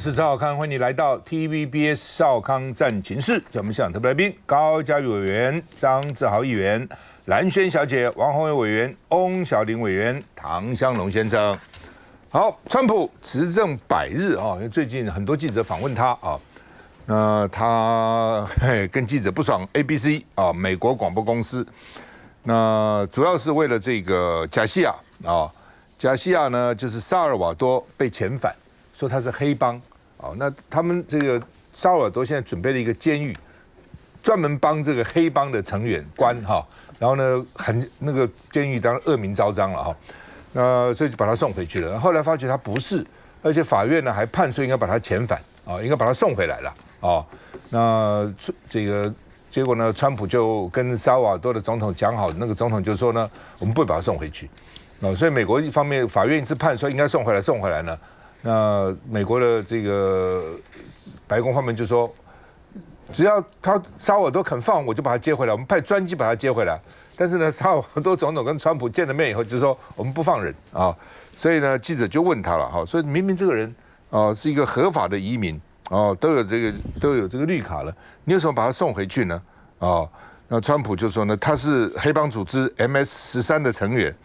是赵少康，欢迎你来到 TVBS 少康战情室。在我们现场特别来宾，高嘉瑜委员、张志豪议员、蓝轩小姐、王宏伟委员、翁小玲委员、唐湘龙先生。好，川普执政100日啊，因为最近很多记者访问他啊，那他跟记者不爽 ABC 啊，美国广播公司，那主要是为了这个贾西亚啊，贾西亚呢就是萨尔瓦多被遣返。说他是黑帮，哦，那他们这个萨尔瓦多现在准备了一个监狱，专门帮这个黑帮的成员关哈，然后呢，那个监狱当然恶名昭彰了哈，所以就把他送回去了。后来发觉他不是，而且法院呢还判说应该把他遣返啊，应该把他送回来了啊。那这个结果呢，川普就跟萨尔瓦多的总统讲好，那个总统就说呢，我们不会把他送回去啊。所以美国一方面法院一直判说应该送回来呢。那美国的这个白宫方面就说，只要他萨尔瓦多肯放，我就把他接回来，我们派专机把他接回来。但是呢，萨尔瓦多总统跟川普见了面以后就说，我们不放人啊。所以呢，记者就问他了哈，所以明明这个人是一个合法的移民都有这个绿卡了，你为什么把他送回去呢？那川普就说呢，他是黑帮组织 MS-13的成员，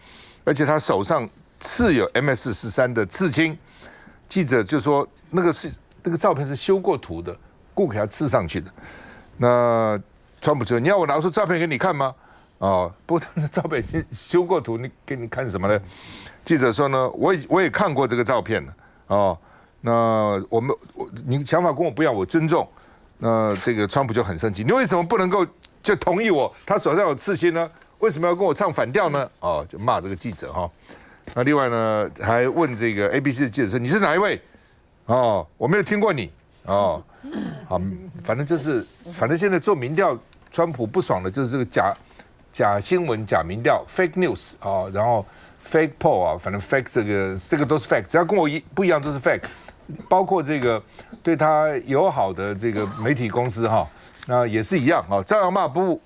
而且他手上刺有 MS-13的刺青。记者就说那个照片是修过图的，故意给他刺上去的。那川普说：“你要我拿出照片给你看吗？”不过他的照片已经修过图，给你看什么呢？记者说呢，我也看过这个照片了。那你想法跟我不一样，我尊重。那这个川普就很生气，你为什么不能够就同意我？他手上有刺青呢，为什么要跟我唱反调呢？就骂这个记者哈。那另外呢，还问这个 ABC 的记者说：“你是哪一位？我没有听过你反正现在做民调，川普不爽的就是这个假新闻、假民调 （fake news） 然后 fake poll 反正 fake 这个都是 fake， 只要跟我不一样都是 fake， 包括这个对他友好的这个媒体公司那也是一样照样骂不误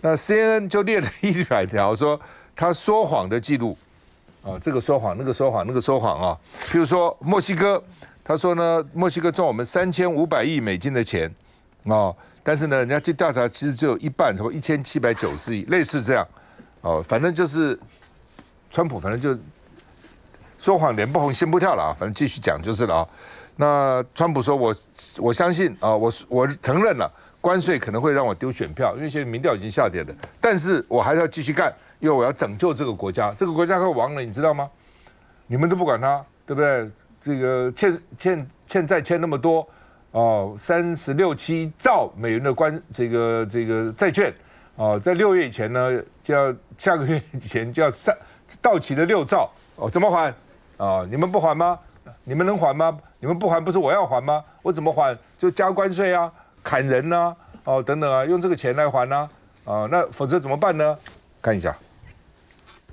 那 CNN 就列了100条说。他说谎的记录，这个说谎，那个说谎，那个说谎譬如说墨西哥，他说呢，墨西哥赚我们3500亿美金的钱，但是呢，人家去调查其实只有一半，什么1790亿，类似这样，反正就是川普，反正就说谎脸不红心不跳了反正继续讲就是了那川普说我相信我承认了，关税可能会让我丢选票，因为现在民调已经下跌了，但是我还是要继续干。因为我要拯救这个国家，这个国家快亡了，你知道吗？你们都不管他，对不对？这个欠债欠那么多，36-7兆美元的这个债券在6月以前呢，就要下个月以前就要到期的6兆怎么还你们不还吗？你们能还吗？你们不还不是我要还吗？我怎么还？就加关税砍人等等用这个钱来还那否则怎么办呢？看一下。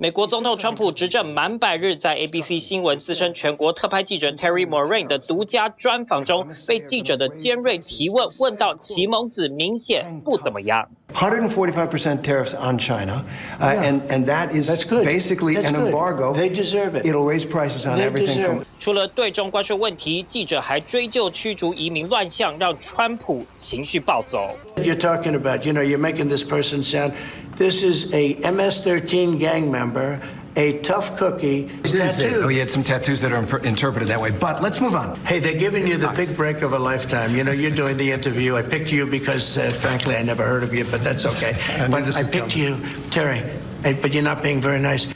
美国总统川普执政满100日，在 ABC 新闻资深全国特派记者 Terry Moran 的独家专访中，被记者的尖锐提问问到奇蒙子明显不怎么样。145% tariffs on China, and that is basically an embargo. They deserve it. It'll raise prices on everything from. 除了对中关税问题，记者还追究驱逐移民乱象，让川普情绪暴走。You're talking about, you're making this person sound. This is a MS-13 gang member, a tough cookie. Oh, he had some tattoos that are interpreted that way. But let's move on. Hey, they're giving you the big break of a lifetime. You're doing the interview. I picked you because, frankly, I never heard of you, but that's okay. But I picked you, Terry. But you're not being very nice.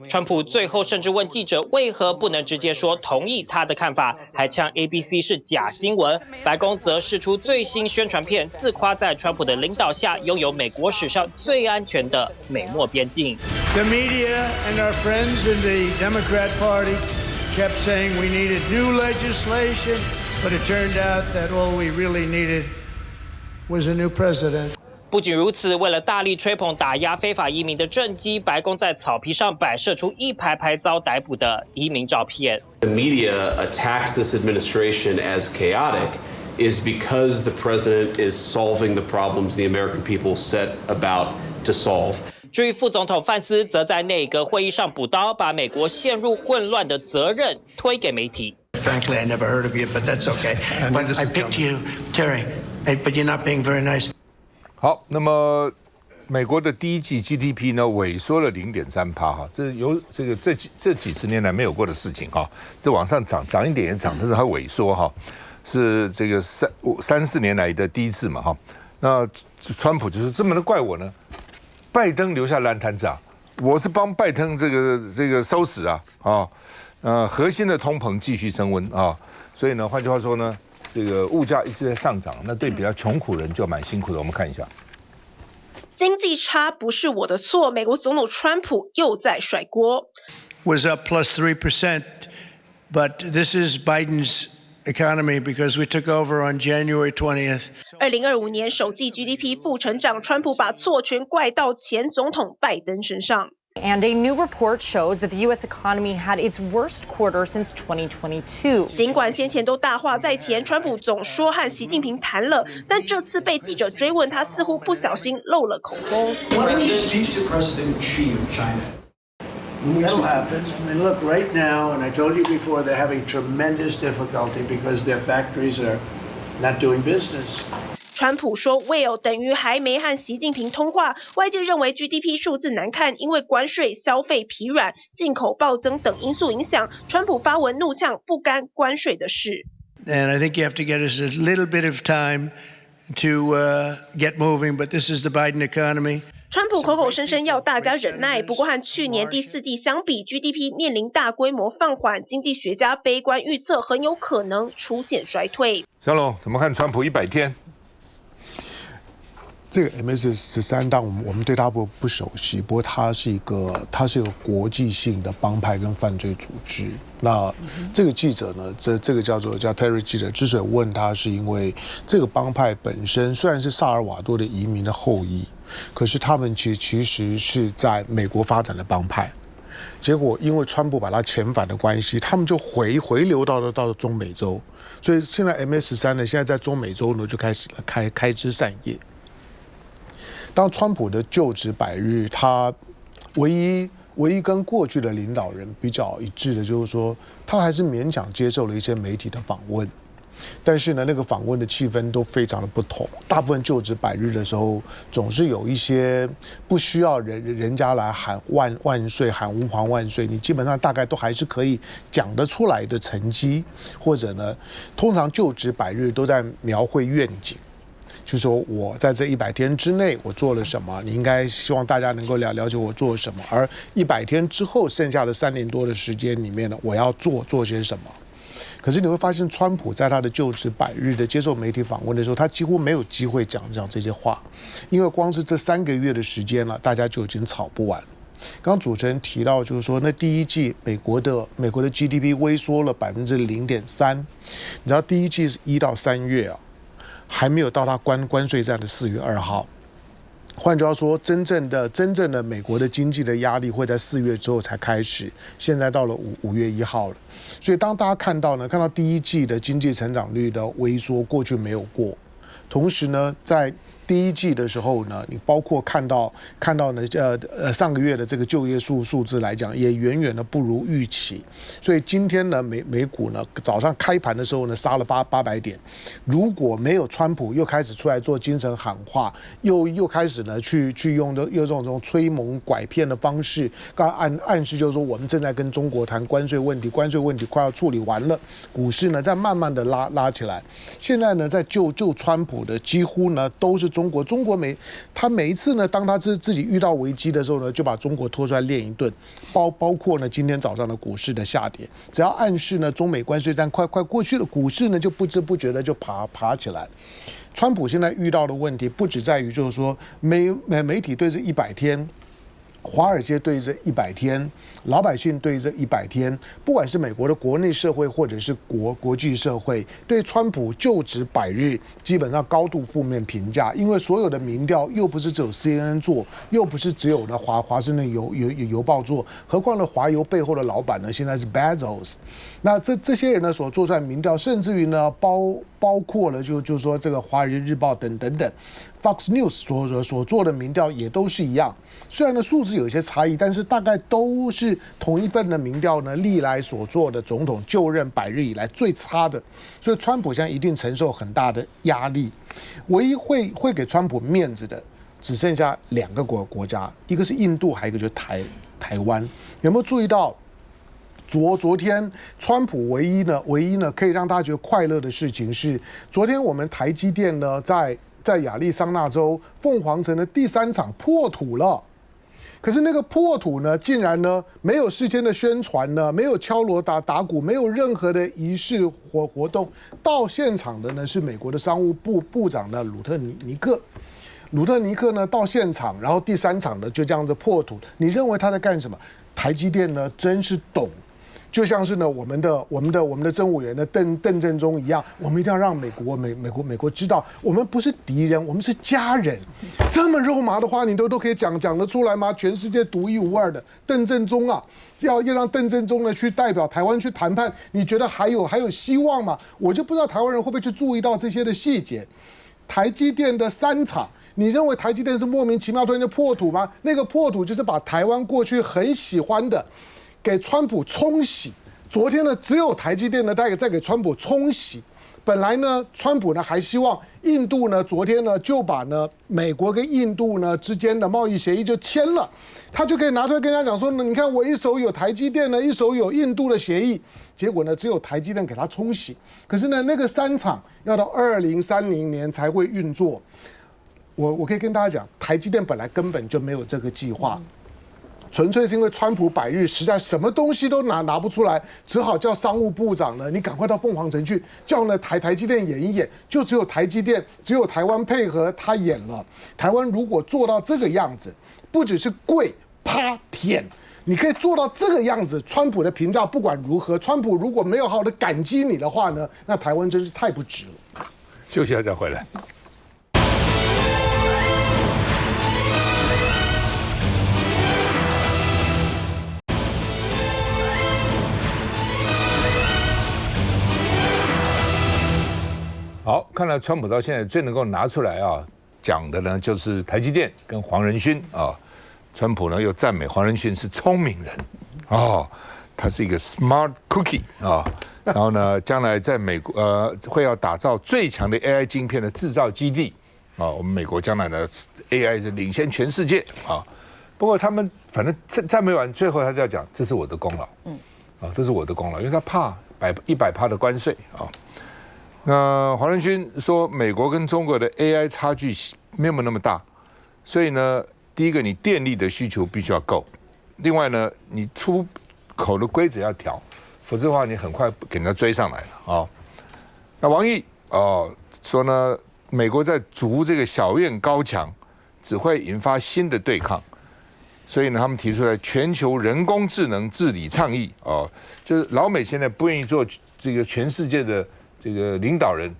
川普最后甚至问记者为何不能直接说同意他的看法，还呛 ABC 是假新闻。白宫则释出最新宣传片，自夸在川普的领导下拥有美国史上最安全的美墨边境。The media and our friends in the Democrat Party kept saying we needed new legislation, but it turned out that all we really needed was a new president. 不仅如此，为了大力吹捧打压非法移民的政绩，白宫在草皮上摆设出一排排遭逮捕的移民照片。The media attacks this administration as chaotic is because the president is solving the problems the American people set about to solve. 至于副总统范斯，则在内阁会议上补刀，把美国陷入混乱的责任推给媒体。Frankly, I never heard of you, but that's okay. But I picked you, Terry. But you're not being very nice. 好，那么美国的第一季 GDP 呢萎缩了0.3%哈，这有这几十年来没有过的事情哈，这往上涨一点也涨，但是它萎缩哈，是这个3-4年来的第一次嘛哈。那川普就是这么能怪我呢？拜登留下烂摊子啊，我是帮拜登这个收拾啊核心的通膨继续升温啊，所以呢，换句话说呢，这个物价一直在上涨，那对比较穷苦人就蛮辛苦的。我们看一下。经济差不是我的错，美国总统川普又在甩锅。Was up plus 3%, but this is Biden's economy because we took over on January 20th. 2025年首季 GDP 负成长，川普把错全怪到前总统拜登身上。And a new report shows that the U.S. economy had its worst quarter since 2022. 尽管先前都大话在前，川普总说和习近平谈了，但这次被记者追问，他似乎不小心漏了口风。Why don't you speak to President Xi of China? That'll happen. I mean, look, right now, and I told you before, they're having tremendous difficulty because their factories are not doing business. 川普说 will 等于还没和习近平通话，外界认为 GDP 数字难看，因为关税、消费疲软、进口暴增等因素影响。川普发文怒呛不干关税的事。And I think you have to get us a little bit of time to get moving, but this is the Biden economy. 川普口口声声要大家忍耐，不过和去年第4季相比 ，GDP 面临大规模放缓，经济学家悲观预测很有可能出现衰退。小龙怎么看川普100天？这个 MS-13，当我们对它不熟悉，不过它是一个国际性的帮派跟犯罪组织。那这个记者呢，这个叫 Terry 记者，之所以问他，是因为这个帮派本身虽然是萨尔瓦多的移民的后裔，可是他们其实是在美国发展的帮派。结果因为川普把他遣返的关系，他们就回流到中美洲，所以现在 MS-13呢，现在在中美洲呢就开始了开枝散叶。当川普的就职100日，他唯一跟过去的领导人比较一致的，就是说他还是勉强接受了一些媒体的访问，但是呢，那个访问的气氛都非常的不同。大部分就职100日的时候，总是有一些不需要人家来喊万岁、喊吾皇万岁，你基本上大概都还是可以讲得出来的成绩，或者呢，通常就职100日都在描绘愿景。就说我在这100天之内我做了什么，你应该希望大家能够了解我做了什么，而100天之后剩下的3年多的时间里面呢，我要做些什么。可是你会发现，川普在他的就职100日的接受媒体访问的时候，他几乎没有机会讲这些话，因为光是这3个月的时间了，大家就已经吵不完。刚主持人提到，就是说，那第一季美国的 GDP 微缩了0.3%，你知道第一季是1到3月啊。还没有到他关税战的4月2号，换句话说，真正的美国的经济的压力会在4月之后才开始，现在到了5月1号了。所以当大家看到第一季的经济成长率的微缩，过去没有过，同时呢，在第一季的时候呢，你包括看到呢，上个月的这个就业数字来讲，也远远的不如预期。所以今天呢，美股呢早上开盘的时候呢，杀了800点。如果没有川普又开始出来做精神喊话，又开始呢去用这种吹蒙拐骗的方式，刚暗示就是说我们正在跟中国谈关税问题快要处理完了，股市呢在慢慢的拉起来。现在呢，在就川普的几乎呢都是中国他每一次呢，当他自己遇到危机的时候呢，就把中国拖出来练一顿，包括呢今天早上的股市的下跌，只要暗示呢中美关税战快过去了，股市呢就不知不觉的就爬起来。川普现在遇到的问题不只在于就是说媒体对这100天。华尔街对这100天，老百姓对这100天，不管是美国的国内社会或者是国际社会，对川普就职100日基本上高度负面评价，因为所有的民调又不是只有 CNN 做，又不是只有呢华盛顿邮报做，何况呢华邮背后的老板呢现在是 Bezos， 那这些人呢所做出来的民调，甚至于呢包括了就是说这个《华尔街日报》等等 ，Fox News 所做的民调也都是一样。虽然呢数字有一些差异，但是大概都是同一份的民调呢，历来所做的总统就任100日以来最差的。所以川普现在一定承受很大的压力。唯一会给川普面子的，只剩下2个国家，一个是印度，还有一个就是台湾。有没有注意到？昨天，川普唯一呢可以让大家觉得快乐的事情是，昨天我们台积电呢在亚利桑那州凤凰城的第3厂破土了。可是那个破土呢，竟然呢没有事先的宣传呢，没有敲锣打鼓，没有任何的仪式活动。到现场的呢是美国的商务部长呢鲁特尼克。鲁特尼克呢到现场，然后第3厂呢就这样子破土。你认为他在干什么？台积电呢真是懂。就像是呢，我们的政务员呢，邓正中一样，我们一定要让美国知道，我们不是敌人，我们是家人。这么肉麻的话，你都可以讲得出来吗？全世界独一无二的邓正中啊，要让邓正中呢去代表台湾去谈判，你觉得还有希望吗？我就不知道台湾人会不会去注意到这些的细节。台积电的3厂。你认为台积电是莫名其妙突然就破土吗？那个破土就是把台湾过去很喜欢的。给川普冲洗，昨天呢只有台积电呢在给川普冲洗。本来呢，川普呢还希望印度呢昨天呢就把呢美国跟印度呢之间的贸易协议就签了，他就可以拿出来跟人家讲说呢，你看我一手有台积电呢，一手有印度的协议。结果呢，只有台积电给他冲洗。可是呢，那个3厂要到2030年才会运作。我可以跟大家讲，台积电本来根本就没有这个计划。纯粹是因为川普100日实在什么东西都拿不出来，只好叫商务部长呢，你赶快到凤凰城去，叫呢台积电演一演，就只有台积电，只有台湾配合他演了。台湾如果做到这个样子，不只是跪趴舔，你可以做到这个样子，川普的评价不管如何，川普如果没有好好的感激你的话呢，那台湾真是太不值了。休息一下再回来。好，看来川普到现在最能够拿出来讲的呢，就是台积电跟黄仁勋啊。川普呢又赞美黄仁勋是聪明人他是一个 smart cookie 然后呢，将来在美国会要打造最强的 AI 晶片的制造基地我们美国将来的 AI 是领先全世界不过他们反正赞美完，最后他就要讲这是我的功劳这是我的功劳，因为他怕100%的关税那黄仁勋说，美国跟中国的 AI 差距没有那么大，所以呢，第一个你电力的需求必须要够，另外呢，你出口的规则要调，否则的话你很快给人家追上来了那王毅说呢，美国在筑这个小院高墙，只会引发新的对抗，所以呢，他们提出来全球人工智能治理倡议就是老美现在不愿意做这个全世界的。这个领导人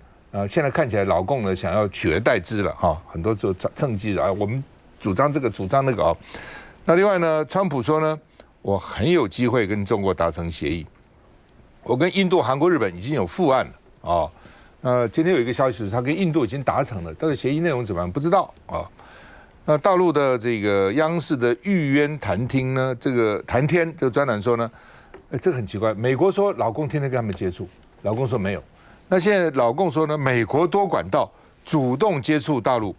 现在看起来老共呢想要取而代之了很多时候趁机的我们主张这个主张那个那另外呢，川普说呢，我很有机会跟中国达成协议，我跟印度、韩国、日本已经有副案了今天有一个消息是他跟印度已经达成了，但是协议内容怎么样不知道那大陆的这个央视的玉渊谈厅呢，这个谈天这个专栏说呢，这个很奇怪，美国说老共天天跟他们接触，老共说没有。那现在老共说呢，美国多管道主动接触大陆，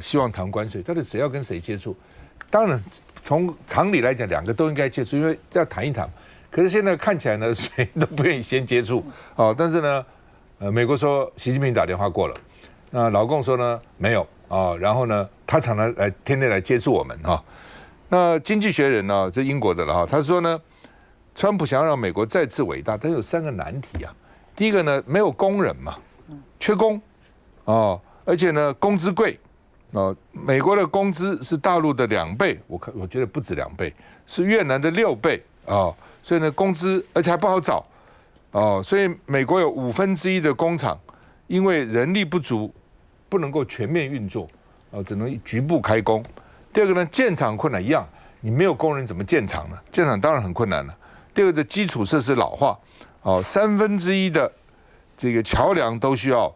希望谈关税，到底谁要跟谁接触？当然，从常理来讲，两个都应该接触，因为要谈一谈。可是现在看起来呢，谁都不愿意先接触但是呢，美国说习近平打电话过了，那老共说呢没有然后呢，他常常天天来接触我们那经济学人呢，这英国的了他说呢，川普想要让美国再次伟大，但有3个难题第一个呢，没有工人嘛，缺工而且呢，工资贵美国的工资是大陆的2倍，我觉得不止2倍，是越南的6倍所以呢，工资而且还不好找所以美国有1/5的工厂因为人力不足，不能够全面运作只能局部开工。第二个呢，建厂困难一样，你没有工人怎么建厂呢？建厂当然很困难了。第二个是基础设施老化。1/3的这个桥梁都需要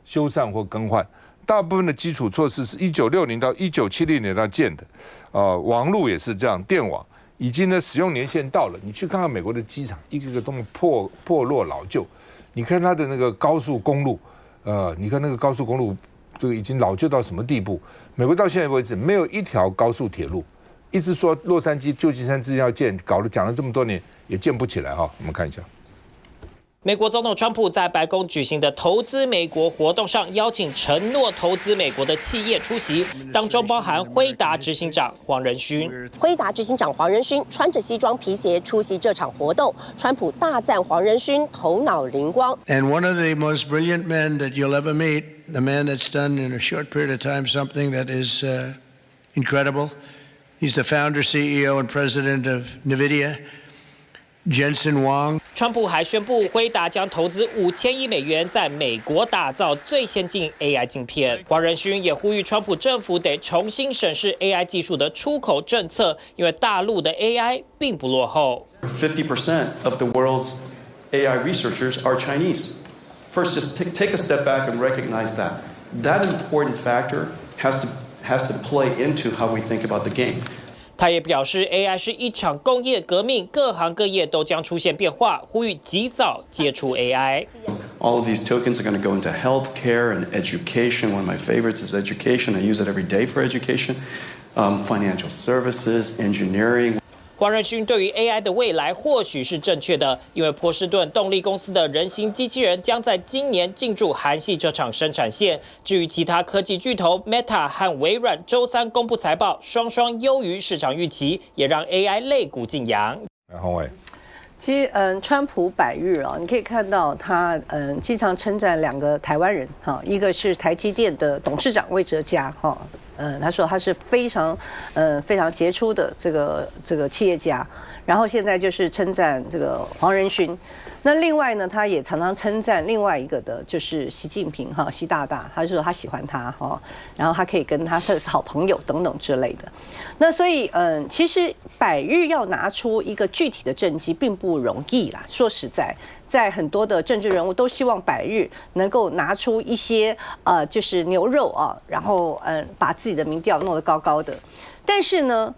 修缮或更换。大部分的基础措施是1960到1970年代建的，网络也是这样，电网已经呢使用年限到了。你去看看美国的机场，一个个多么破落老旧。你看它的那个高速公路，你看那个高速公路，这个已经老旧到什么地步？美国到现在为止没有一条高速铁路，一直说洛杉矶、旧金山之间要建，讲了这么多年也建不起来哈。我们看一下。美国总统川普在白宫举行的投资美国活动上，邀请承诺投资美国的企业出席，当中包含辉达执行长黄仁勋。辉达执行长黄仁勋穿着西装皮鞋出席这场活动，川普大赞黄仁勋头脑灵光。And one of the most brilliant men that you'll ever meet, the man that's done in a short period of time something that is incredible. He's the founder, CEO, and president of NVIDIA, Jensen Huang. 川普还宣布，辉达将投资5000亿美元在美国打造最先进 AI 镜片。黄仁勋也呼吁川普政府得重新审视 AI 技术的出口政策，因为大陆的 AI 并不落后。50% of the world's AI researchers are Chinese. First, just take a step back and recognize that. That important factor has to play into how we think about the game. 他也表示 ，AI 是一场工业革命，各行各业都将出现变化，呼吁及早接触 AI。All of these tokens are going to go into healthcare and education. One of my favorites is education. I use it every day for education. Financial services, engineering. 黄仁勋对于 AI 的未来或许是正确的，因为波士顿动力公司的人形机器人将在今年进驻韩系车厂生产线。至于其他科技巨头 Meta 和微软周三公布财报，双双优于市场预期，也让 AI 类股劲扬。洪伟，其实川普百日啊，你可以看到他经常称赞两个台湾人哈，一个是台积电的董事长魏哲家哈。他说他是非常杰出的这个企业家，然后现在就是称赞这个黄仁勋。那另外呢，他也常常称赞另外一个的，就是习近平哈，习大大，他就说他喜欢他哈，然后他可以跟他是好朋友等等之类的。那所以其实百日要拿出一个具体的政绩并不容易啦，说实在。在很多的政治人物都希望百日能够拿出一些就是牛肉啊，然后把自己的民调弄得高高的。但是呢，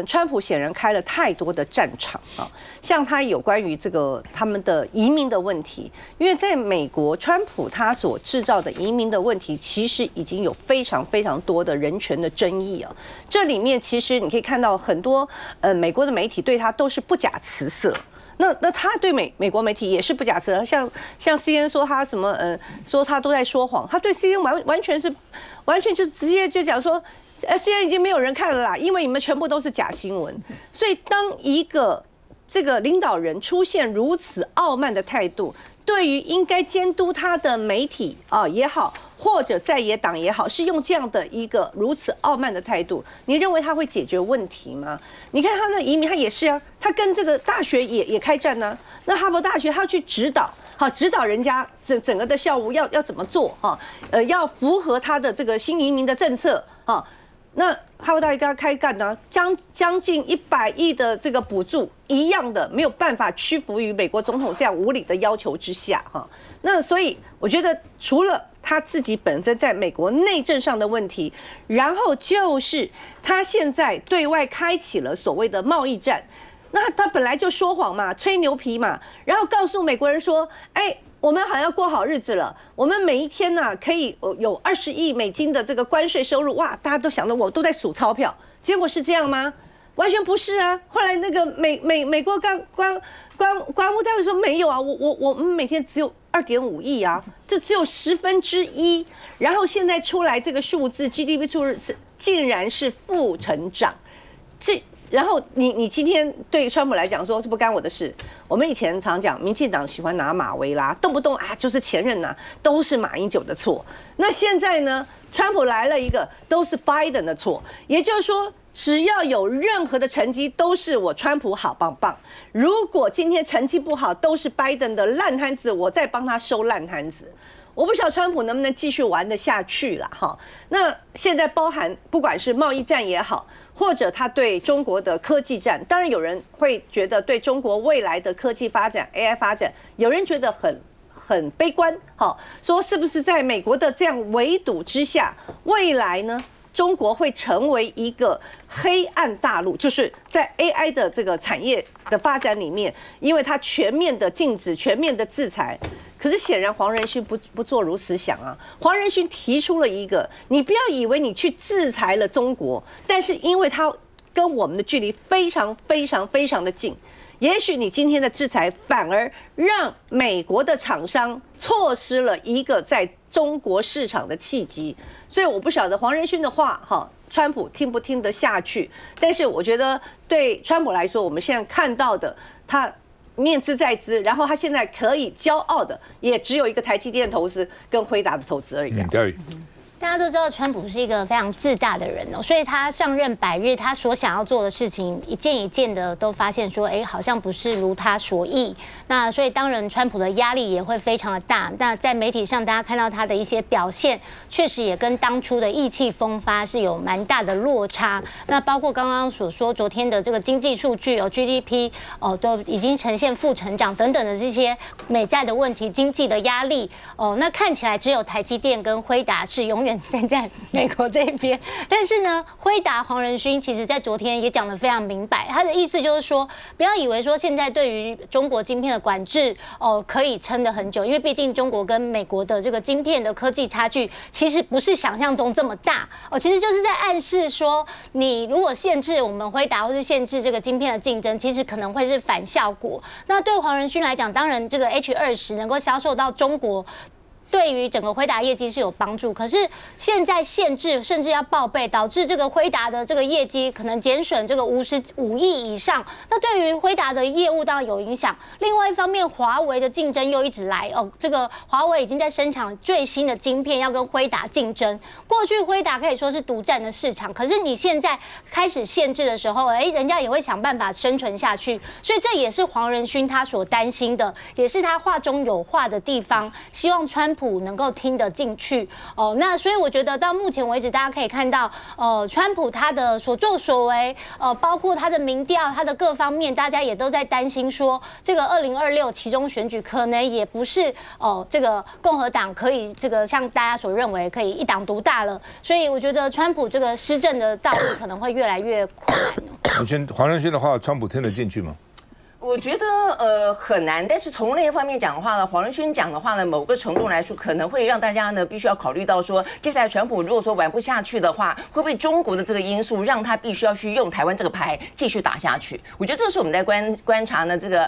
川普显然开了太多的战场啊，像他有关于这个他们的移民的问题，因为在美国，川普他所制造的移民的问题，其实已经有非常多的人权的争议啊。这里面其实你可以看到很多美国的媒体对他都是不假辞色。那他对美国媒体也是不假辞色，像 CNN 说他什么说他都在说谎，他对 CNN 完全就直接就讲说CNN 已经没有人看了啦，因为你们全部都是假新闻。所以当一个这个领导人出现如此傲慢的态度，对于应该监督他的媒体也好，或者在野党也好，是用这样的一个如此傲慢的态度，你认为他会解决问题吗？你看他那移民，他也是啊，他跟这个大学也开战呢。那哈佛大学他要去指导人家整个的校务要怎么做要符合他的这个新移民的政策那哈佛大学跟他开干呢，将近100亿的这个补助，一样的没有办法屈服于美国总统这样无理的要求之下那所以我觉得除了他自己本身在美国内政上的问题，然后就是他现在对外开启了所谓的贸易战，那他本来就说谎嘛，吹牛皮嘛，然后告诉美国人说，我们好像要过好日子了，我们每一天呢可以有20亿美金的这个关税收入，哇，大家都想着我都在数钞票，结果是这样吗？完全不是啊！后来那个美国关务单位说没有啊，我们每天只有2.5亿啊，这只有1/10，然后现在出来这个数字 GDP 数字竟然是负成长，然后你今天对川普来讲说这不干我的事，我们以前常讲民进党喜欢拿马威拉，动不动就是前任都是马英九的错。那现在呢，川普来了一个都是拜登的错，也就是说只要有任何的成绩都是我川普好棒棒，如果今天成绩不好都是拜登的烂摊子，我再帮他收烂摊子。我不晓得川普能不能继续玩得下去了哈。那现在包含不管是贸易战也好，或者他对中国的科技战，当然有人会觉得对中国未来的科技发展 AI 发展，有人觉得很悲观，说是不是在美国的这样围堵之下，未来呢？中国会成为一个黑暗大陆，就是在 AI 的这个产业的发展里面，因为它全面的禁止、全面的制裁。可是显然黄仁勋不做如此想啊。黄仁勋提出了一个，你不要以为你去制裁了中国，但是因为它跟我们的距离非常非常非常的近。也许你今天的制裁反而让美国的厂商错失了一个在中国市场的契机，所以我不晓得黄仁勋的话，川普听不听得下去？但是我觉得对川普来说，我们现在看到的他面之在兹，然后他现在可以骄傲的，也只有一个台积电投资跟辉达的投资而已。嘉宇。大家都知道，川普是一个非常自大的人哦，所以他上任100日，他所想要做的事情，一件一件的都发现说，好像不是如他所意。那所以当然，川普的压力也会非常的大。那在媒体上，大家看到他的一些表现，确实也跟当初的意气风发是有蛮大的落差。那包括刚刚所说，昨天的这个经济数据GDP 都已经呈现负成长等等的这些美债的问题、经济的压力那看起来只有台积电跟辉达是永远站在美国这边，但是呢，辉达黄仁勋其实在昨天也讲得非常明白，他的意思就是说，不要以为说现在对于中国晶片的管制可以撑得很久，因为毕竟中国跟美国的这个晶片的科技差距其实不是想象中这么大其实就是在暗示说，你如果限制我们辉达或是限制这个晶片的竞争，其实可能会是反效果。那对黄仁勋来讲，当然这个 H20能够销售到中国，对于整个辉达业绩是有帮助，可是现在限制甚至要报备，导致这个辉达的这个业绩可能减损这个55亿以上，那对于辉达的业务当然有影响。另外一方面，华为的竞争又一直来这个华为已经在生产最新的晶片，要跟辉达竞争。过去辉达可以说是独占的市场，可是你现在开始限制的时候，人家也会想办法生存下去，所以这也是黄仁勋他所担心的，也是他话中有话的地方，希望川普能够听得进去那所以我觉得到目前为止，大家可以看到川普他的所作所为包括他的民调，他的各方面，大家也都在担心说，这个2026期中选举可能也不是这个共和党可以这个像大家所认为可以一党独大了，所以我觉得川普这个施政的道路可能会越来越困难。黄仁勋的话，川普听得进去吗？我觉得很难，但是从另一方面讲的话呢，黄仁勋讲的话呢，某个程度来说，可能会让大家呢必须要考虑到说，接下来川普如果说玩不下去的话，会不会中国的这个因素让他必须要去用台湾这个牌继续打下去？我觉得这是我们在观察呢这个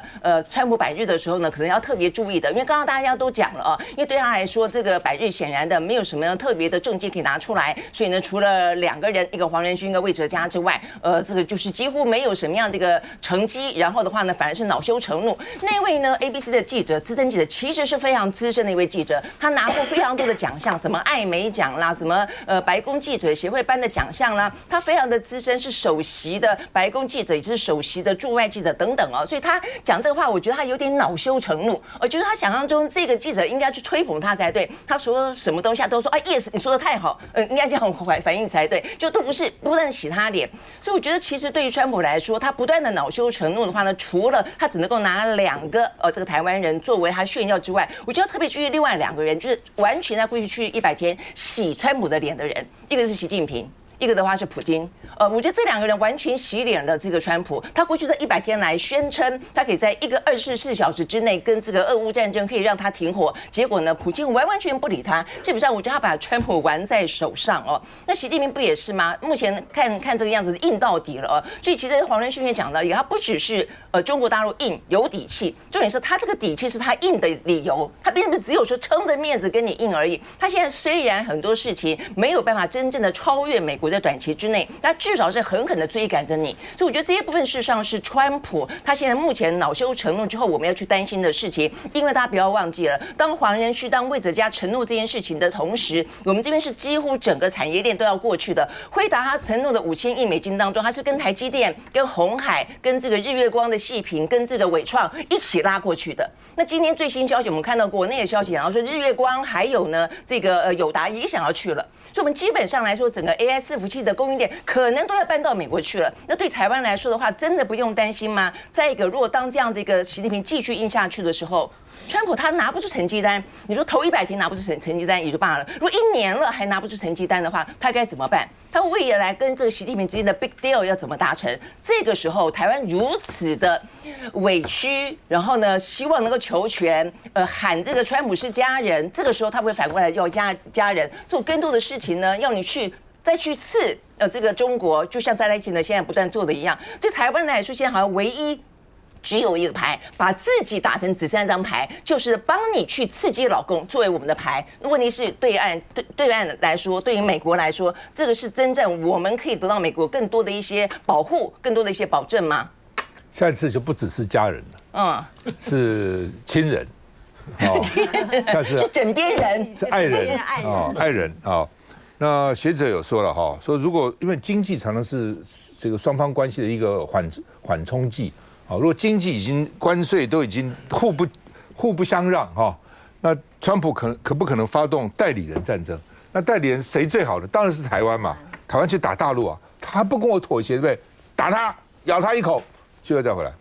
川普100日的时候呢，可能要特别注意的，因为刚刚大家都讲了因为对他来说，这个100日显然的没有什么特别的政绩可以拿出来，所以呢，除了2个人，一个黄仁勋，一个魏哲嘉之外，这个就是几乎没有什么样的一个成绩，然后的话呢，反而是恼羞成怒。那位呢 ABC 的记者，资深记者，其实是非常资深的一位记者，他拿过非常多的奖项，什么艾美奖啦，什么白宫记者协会颁的奖项啦，他非常的资深，是首席的白宫记者，也是首席的驻外记者等等所以他讲这个话，我觉得他有点恼羞成怒，就是他想象中这个记者应该去吹捧他才对，他说什么东西都说yes， 你说的太好，应该这样反应才对，就都不是，不断洗他脸。所以我觉得其实对于川普来说，他不断的恼羞成怒的话呢，除了他只能够拿2个这个台湾人作为他炫耀之外，我觉得特别注意另外2个人，就是完全在过去100天洗川普的脸的人，一个是习近平，一个的话是普京。我觉得这2个人完全洗脸了这个川普。他过去这100天来宣称，他可以在一个24小时之内跟这个俄乌战争可以让他停火，结果呢，普京完全不理他。基本上，我觉得他把川普玩在手上那习近平不也是吗？目前看这个样子硬到底了所以其实黄仁勋也讲到，他不只是中国大陆硬有底气，重点是他这个底气是他硬的理由，他并不是只有说撑着面子跟你硬而已。他现在虽然很多事情没有办法真正的超越美国在短期之内，但至少是狠狠的追赶着你。所以我觉得这些部分事实上是川普他现在目前恼羞成怒之后我们要去担心的事情。因为大家不要忘记了，当黄仁勋当魏哲嘉承诺这件事情的同时，我们这边是几乎整个产业链都要过去的。辉达他承诺的5000亿美金当中，他是跟台积电、跟鸿海、跟这个日月光的细品、跟这个伟创一起拉过去的。那今天最新消息，我们看到国内的消息，然后说日月光还有呢这个友达也想要去了。所以我们基本上来说，整个 AI 伺服器的供应链可能都要搬到美国去了。那对台湾来说的话，真的不用担心吗？再一个，如果当这样的一个习近平继续硬下去的时候，川普他拿不出成绩单，你说头100天拿不出成绩单也就罢了，如果1年了还拿不出成绩单的话，他该怎么办？他未来跟这个习近平之间的 big deal 要怎么达成？这个时候台湾如此的委屈，然后呢，希望能够求全，喊这个川普是家人，这个时候他会反过来要家人做更多的事情呢？要你再去刺这个中国，就像在来前呢现在不断做的一样。对台湾来说，现在好像唯一只有一个牌，把自己打成只剩3张牌，就是帮你去刺激老公作为我们的牌。问题是对岸来说，对于美国来说，这个是真正我们可以得到美国更多的一些保护，更多的一些保证吗？下一次就不只是家人了，是亲人，下次是枕边人，是爱人爱人啊。那学者有说了哈，说如果因为经济常常是这个双方关系的一个缓冲剂。好，如果经济已经关税都已经互不相让哈，那川普可不可能发动代理人战争？那代理人谁最好的？当然是台湾嘛，台湾去打大陆啊，他不跟我妥协，对不对？打他，咬他一口，就要再回来。